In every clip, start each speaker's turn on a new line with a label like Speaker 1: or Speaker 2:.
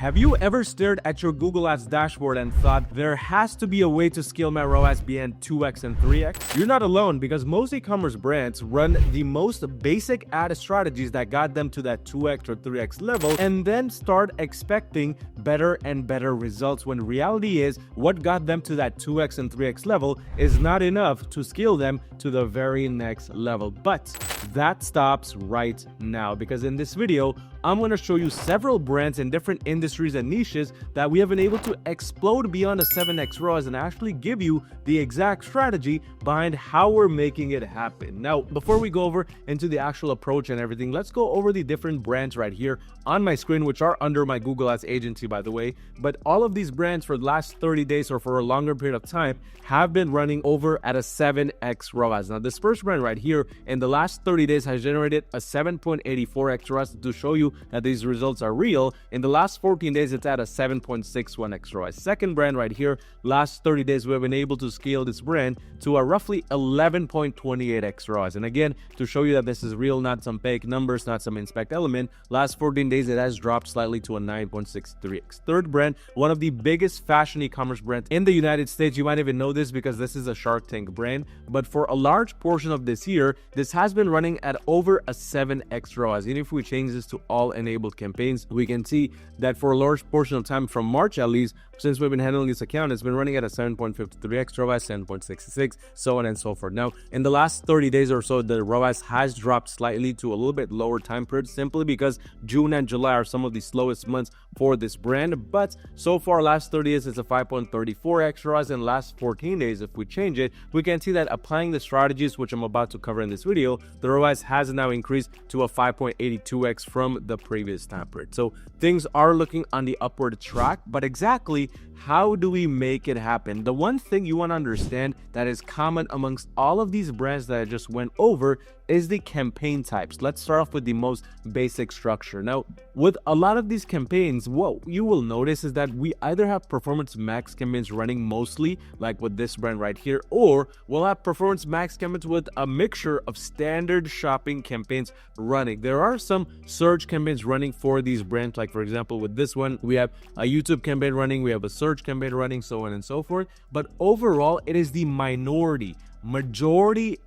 Speaker 1: Have you ever stared at your Google Ads dashboard and thought there has to be a way to scale my ROAS beyond 2x and 3x? You're not alone, because most e-commerce brands run the most basic ad strategies that got them to that 2x or 3x level and then start expecting better and better results, when reality is what got them to that 2x and 3x level is not enough to scale them to the very next level. But that stops right now, because in this video, I'm going to show you several brands in different industries and niches that we have been able to explode beyond a 7x ROAS and actually give you the exact strategy behind how we're making it happen. Now, before we go over into the actual approach and everything, let's go over the different brands right here on my screen, which are under my Google Ads agency, by the way. But all of these brands for the last 30 days or for a longer period of time have been running over at a 7x ROAS. Now, this first brand right here in the last 30 days has generated a 7.84x ROAS. To show you that these results are real, in the last 14 days it's at a 7.61x ROAS. Second brand right here, last 30 days we have been able to scale this brand to a roughly 11.28x ROAS. And again, to show you that this is real, not some fake numbers, not some inspect element, last 14 days it has dropped slightly to a 9.63x. Third brand, one of the biggest fashion e-commerce brands in the United States. You might even know this because this is a Shark Tank brand, but for a large portion of this year, this has been running at over a 7x ROAS. And if we change this to all enabled campaigns, we can see that for a large portion of time, from March at least, since we've been handling this account, it's been running at a 7.53x ROAS, 7.66, so on and so forth. Now, in the last 30 days or so, the ROAS has dropped slightly to a little bit lower time period, simply because June and July are some of the slowest months for this brand. But so far, last 30 days, it's a 5.34x ROAS, and last 14 days, if we change it, we can see that applying the strategies, which I'm about to cover in this video, the ROAS has now increased to a 5.82x from the previous time period. So things are looking on the upward track, but exactly how do we make it happen? The one thing you want to understand that is common amongst all of these brands that I just went over is the campaign types. Let's start off with the most basic structure. Now, with a lot of these campaigns, what you will notice is that we either have performance max campaigns running mostly, like with this brand right here, or we'll have performance max campaigns with a mixture of standard shopping campaigns running. There are some search campaigns running for these brands, like for example, with this one, we have a YouTube campaign running, we have a search campaign running, so on and so forth. But overall, it is the majority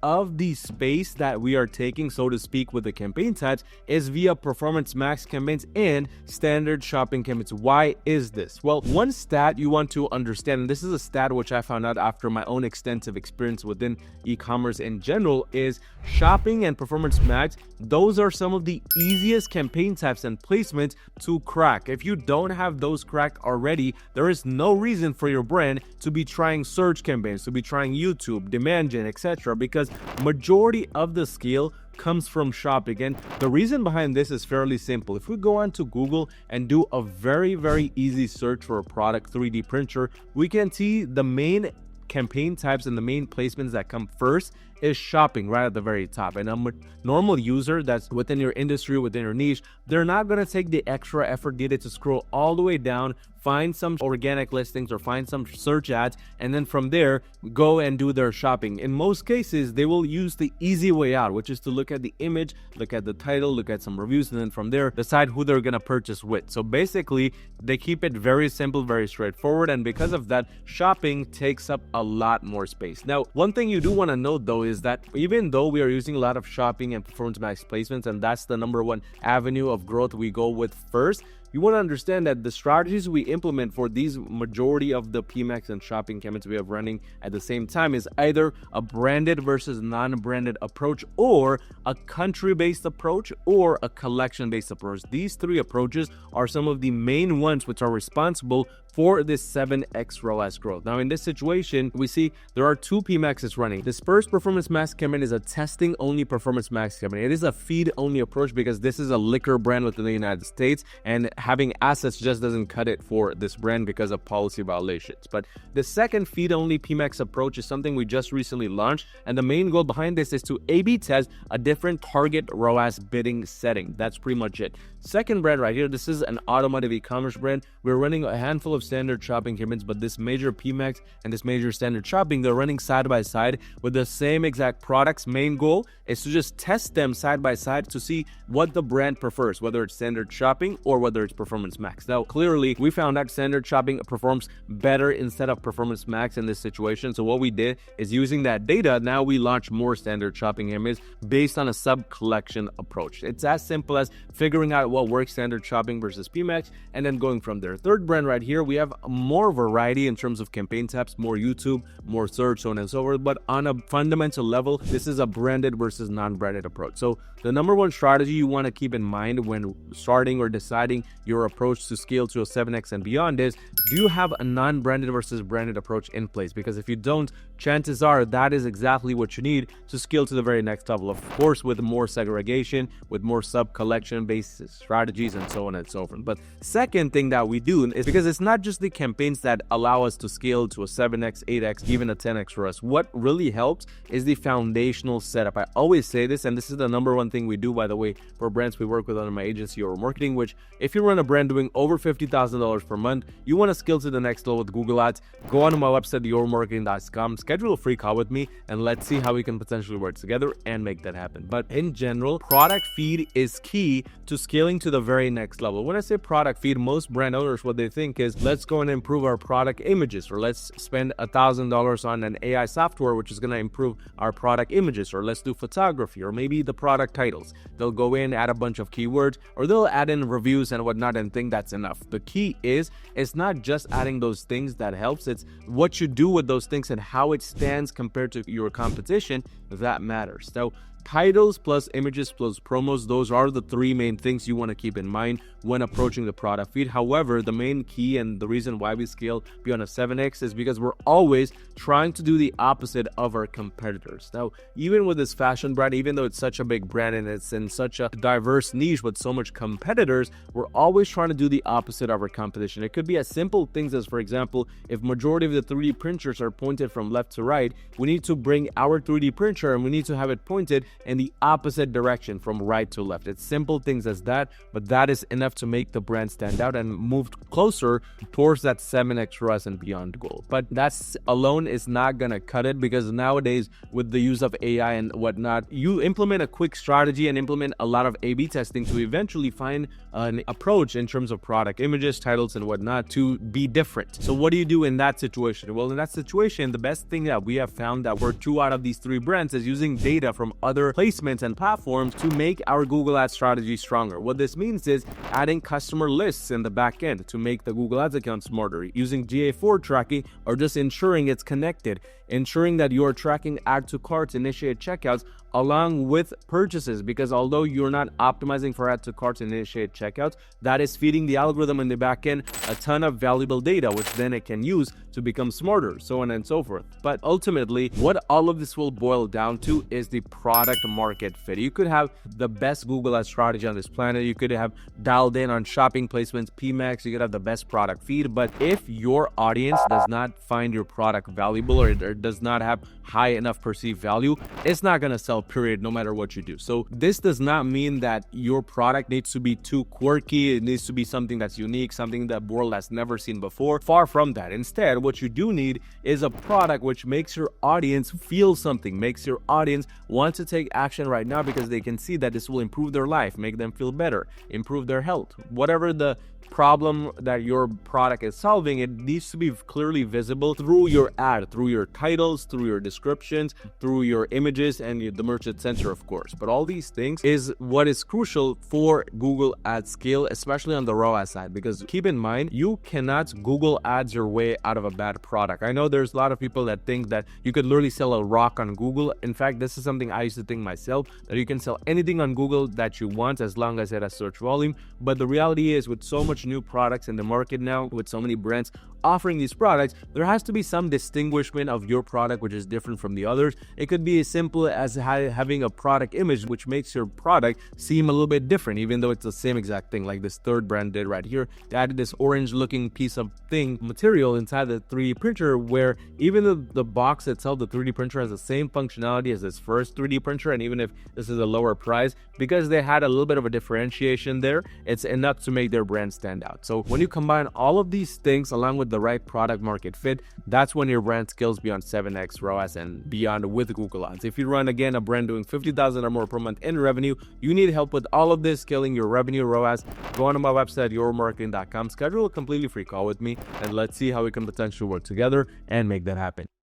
Speaker 1: of the space that we are taking, so to speak, with the campaign types is via performance max campaigns and standard shopping campaigns. Why is this? Well, one stat you want to understand, and this is a stat which I found out after my own extensive experience within e-commerce in general, is shopping and performance max, those are some of the easiest campaign types and placements to crack. If you don't have those cracked already, there is no reason for your brand to be trying search campaigns, to be trying YouTube, demand gen, etc., because majority of the scale comes from shopping. And the reason behind this is fairly simple. If we go onto Google and do a very easy search for a product 3D printer, we can see the main campaign types and the main placements that come first is shopping right at the very top. And a normal user that's within your industry, within your niche, they're not going to take the extra effort needed to scroll all the way down, find some organic listings or find some search ads, and then from there go and do their shopping. In most cases, they will use the easy way out, which is to look at the image, look at the title, look at some reviews, and then from there decide who they're going to purchase with. So basically, they keep it very simple, very straightforward, and because of that, shopping takes up a lot more space. Now, one thing you do want to note though is that even though we are using a lot of shopping and performance max placements, and that's the number one avenue of growth we go with first, you want to understand that the strategies we implement for these majority of the PMAX and shopping campaigns we have running at the same time is either a branded versus non-branded approach, or a country-based approach, or a collection-based approach. These three approaches are some of the main ones which are responsible for this 7x ROAS growth. Now, in this situation, we see there are two PMAXs running. This first performance max campaign is a testing only performance max campaign. It is a feed only approach because this is a liquor brand within the United States, and having assets just doesn't cut it for this brand because of policy violations. But the second feed only PMAX approach is something we just recently launched, and the main goal behind this is to A/B test a different target ROAS bidding setting. That's pretty much it. Second brand right here, this is an automotive e-commerce brand. We're running a handful of standard shopping campaigns, but this major PMAX and this major standard shopping, they're running side by side with the same exact products. Main goal is to just test them side by side to see what the brand prefers, whether it's standard shopping or whether it's performance max. Now, clearly, we found that standard shopping performs better instead of performance max in this situation. So what we did is, using that data, now we launch more standard shopping campaigns based on a sub-collection approach. It's as simple as figuring out what works standard shopping versus PMAX and then going from there. Third brand right here, we have more variety in terms of campaign types, more YouTube, more search, so on and so forth. But on a fundamental level, this is a branded versus non-branded approach. So the number one strategy you want to keep in mind when starting or deciding your approach to scale to a 7x and beyond is, do you have a non-branded versus branded approach in place? Because if you don't, chances are that is exactly what you need to scale to the very next level. Of course, with more segregation, with more sub-collection based strategies and so on and so forth. But second thing that we do is, because it's not just the campaigns that allow us to scale to a 7x, 8x, even a 10x for us. What really helps is the foundational setup. I always say this, and this is the number one thing we do, by the way, for brands we work with under my agency or marketing, which if you run a brand doing over $50,000 per month, you want to scale to the next level with Google Ads, go onto my website, yourmarketing.com, schedule a free call with me, and let's see how we can potentially work together and make that happen. But in general, product feed is key to scaling to the very next level. When I say product feed, most brand owners, what they think is, let's go and improve our product images, or let's spend $1,000 on an AI software which is going to improve our product images, or let's do photography, or maybe the product titles. They'll go in, add a bunch of keywords, or they'll add in reviews and whatnot and think that's enough. The key is, it's not just adding those things that helps, it's what you do with those things and how it stands compared to your competition that matters. So titles plus images plus promos, those are the three main things you want to keep in mind when approaching the product feed. However, the main key and the reason why we scale beyond a 7x is because we're always trying to do the opposite of our competitors. Now, even with this fashion brand, even though it's such a big brand and it's in such a diverse niche with so much competitors, we're always trying to do the opposite of our competition. It could be as simple things as, for example, if majority of the 3D printers are pointed from left to right, we need to bring our 3D printer and we need to have it pointed in the opposite direction from right to left. It's simple things as that, but that is enough to make the brand stand out and move closer towards that 7x ROAS and beyond goal. But that's alone is not gonna cut it, because nowadays with the use of AI and whatnot, you implement a quick strategy and implement a lot of A/B testing to eventually find an approach in terms of product images, titles, and whatnot to be different. So what do you do in that situation? Well, in that situation, the best thing that we have found that for 2 out of these 3 brands is using data from other placements and platforms to make our Google Ads strategy stronger. What this means is adding customer lists in the back end to make the Google Ads account smarter, using GA4 tracking, or just ensuring it's connected, ensuring that you are tracking add to carts, initiate checkouts, along with purchases, because although you're not optimizing for add to carts and initiate checkouts, that is feeding the algorithm in the back end a ton of valuable data, which then it can use to become smarter, so on and so forth. But ultimately, what all of this will boil down to is the product market fit. You could have the best Google Ads strategy on this planet, you could have dialed in on shopping placements, PMAX, you could have the best product feed, but if your audience does not find your product valuable, or does not have high enough perceived value, it's not going to sell, period, no matter what you do. So this does not mean that your product needs to be too quirky, it needs to be something that's unique, something that the world has never seen before. Far from that. Instead, what you do need is a product which makes your audience feel something, makes your audience want to take action right now, because they can see that this will improve their life, make them feel better, improve their health. Whatever the problem that your product is solving, it needs to be clearly visible through your ad, through your titles, through your descriptions, through your images, and the merchant center, of course. But all these things is what is crucial for Google Ads scale, especially on the ROAS side, because keep in mind, you cannot Google Ads your way out of a bad product. I know there's a lot of people that think that you could literally sell a rock on Google. In fact, this is something I used to think myself, that you can sell anything on Google that you want as long as it has search volume. But the reality is, with so much new products in the market now, with so many brands offering these products, there has to be some distinguishment of your product which is different from the others. It could be as simple as having a product image which makes your product seem a little bit different, even though it's the same exact thing. Like this third brand did right here. They added this orange looking piece of material inside the 3D printer, where even the box itself, the 3D printer, has the same functionality as this first 3D printer. And even if this is a lower price, because they had a little bit of a differentiation there, it's enough to make their brand stand out. So when you combine all of these things along with the right product market fit, that's when your brand scales beyond 7x ROAS and beyond with Google Ads. If you run, again, a brand doing 50,000 or more per month in revenue, you need help with all of this, scaling your revenue ROAS, go onto my website, yourmarketing.com, schedule a completely free call with me, and let's see how we can potentially work together and make that happen.